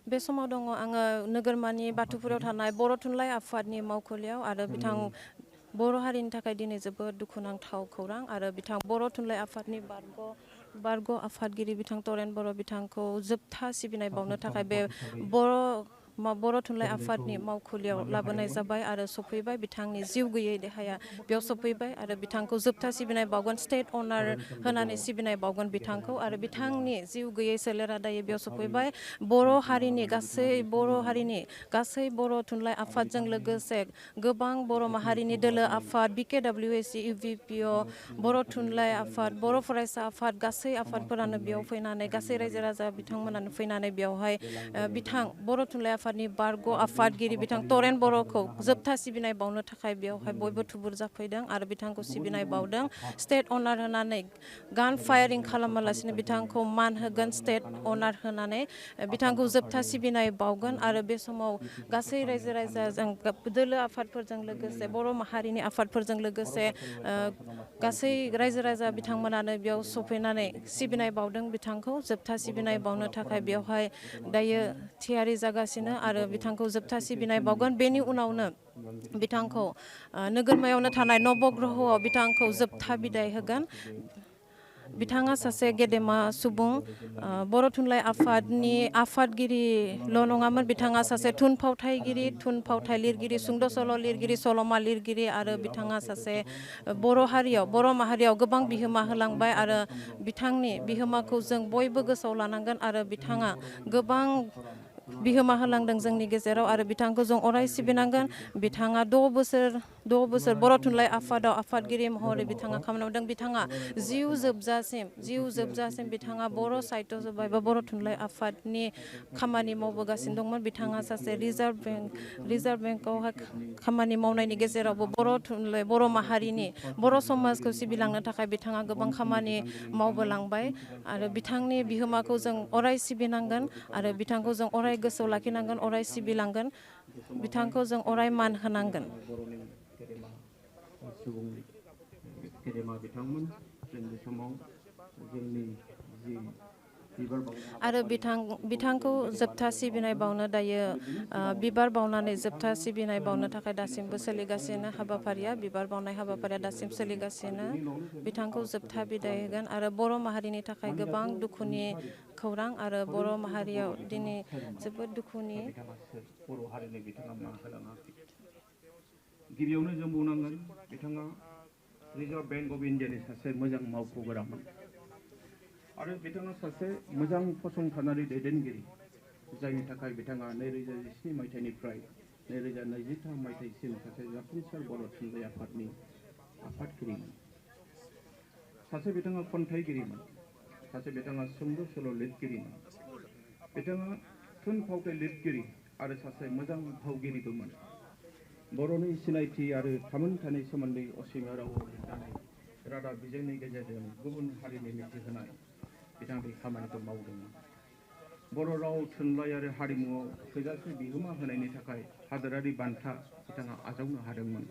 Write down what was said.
बे समाव दङ आङो नोगोरमानि बाथौपुराव थानाय बर' थुनलाइ आफादनि मावखुलियाव आरो बिथां बर' हारिनि थाखाय दिनै जोबोद दुखुनांथाव खौरां आरो बिथां बर' थुनलाइ आफादनि बारग' आफादगिरि बिथां तरेन बर' बिथांखौ जोबथा सिबिनाय बावनो थाखाय बे बर' थुनलाइ आफादनि मावखुलियाव लाबोनाय जाबाय आरो सफैबाय बिथांनि जिउ गैयै देहाया बेयाव सफैबाय आरो बिथांखौ जोबथा सिबिनाय बावगोन स्टेट अनार होनानै सिबिनाय बावगोन बिथांखौ आरो बिथांनि जिउ गैयै सोलेरा दायो बेयाव सफैबाय बर' हारिनि गासै बर' थुनलाइ आफादजों लोगोसे गोबां बर' माहारिनि दोलो आफाद BKWSC UVPO बर' थुनलाइ आफाद बर' फरायसा आफाद गासै आफादफोरानो बेयाव फैनानै गासै रायजो राजा बिथांमोनानो फैनानै बेवहाय बिथां बर' थुनलाइ आफादनि बारग' आफादगिरि बिथां तरेन बर'खौ जोबथा सिबिनाय बावनो थाखाय बेवहाय बयबो थुबुर जाफैदों आरो बिथांखौ सिबिनाय बावदों स्टेट अनार होनानै गान फायारिं खालामालासिनो बिथांखौ मान होगोन स्टेट अनार होनानै बिथांखौ जोबथा सिबिनाय बावगोन आरो बे समाव गासै रायजो राजाजों दोलो आफादफोरजों लोगोसे बर' माहारिनि आफादफोरजों लोगोसे गासै रायजो राजा बिथांमोनानो बेयाव सफैनानै सिबिनाय बावदों बिथांखौ जोबथा सिबिनाय बावनो थाखाय बेवहाय दायो थियारि जागासिनो आरो बिथांखौ जोबथा सिबिनाय बावगोन बेनि उनावनो बिथांखौ नोगोरमायावनो थानाय नबग्रहआव बिथांखौ जोबथा बिदाय होगोन बिथाङा सासे गेदेमा सुबुं बर' थुनलाइ आफादनि आफादगिरिल' नङामोन बिथाङा सासे थुनफावथायगिरि थुनफावथाय लिरगिरि सुंद' सल' लिरगिरि सल'मा लिरगिरि आरो बिथाङा सासे बर' माहारियाव गोबां बिहोमा होलांबाय आरो बिथांनि बिहोमाखौ जों बयबो गोसोआव लानांगोन आरो बिथाङा गोबां बिहोमा होलांदों जोंनि गेजेराव आरो बिथांखौ जों अराय सिबिनांगोन बिथाङा 6 बोसोर बर' थुनलाइ आफादाव आफादगिरि महरै बिथाङा खामानि मावदों बिथाङा जिउ जोबजासिम बिथाङा बर' साहित्य सभा एबा बर' थुनलाइ आफादनि खामानि मावबोगासिनो दंमोन बिथाङा सासे रिजार्भ बेंकआवहाय खामानि मावनायनि गेजेरावबो बर' माहारिनि बर' समाजखौ सिबिलांनो थाखाय बिथाङा गोबां खामानि मावबोलांबाय आरो बिथांनि बिहोमाखौ जों अराय सिबिनांगोन आरो बिथांखौ जों अराय गोसोआव लाखिनांगोन अराय सिबिलांगोन बिथांखौ जों अराय मान होनांगोन आरो बिथांखौ जोबथा सिबिनाय बावनो दायो बिबार बावनानै जोबथा सिबिनाय बावनो थाखाय दासिमबो सोलिगासिनो हाबाफारिया बिबार बावनाय हाबाफारिया दासिम सोलिगासिनो बिथांखौ जोबथा बिदाय होगोन आरो बर' माहारिनि थाखाय गोबां दुखुनि खौरां आरो बर' माहारियाव दिनै जोबोद दुखुनि गिबियावनो जों बुंनांगोन बिथाङा रिजार्भ बेंक अफ इन्डियानि सासे मोजां मावख'गोरामोन आरो बिथाङा सासे मोजां फसंथानारि दैदेनगिरि जायनि थाखाय बिथाङा 2017 मायथाइनिफ्राय 2023 मायथाइसिम सासे जाफुंसार बर' थुनलाइ आफादनि आफादगिरिमोन सासे बिथाङा खन्थाइगिरिमोन सासे बिथाङा सुंद' सल' लिरगिरिमोन बिथाङा थुनफावथाय लिरगिरि आरो सासे मोजां फावगिरिबोमोन बर'नि सिनायथि आरो थामोनथानि सोमोन्दै असमिया रावाव लिरनानै रादाब बिजोंनि गेजेरजों गुबुन हारिनि मिथिहोनाय बिथाङा बे खामानिखौ मावदोंमोन बर' राव थुनलाइ आरो हारिमुआव थोजासे बिहोमा होनायनि थाखाय हादोरारि बान्था बिथाङा आजावनो हादोंमोन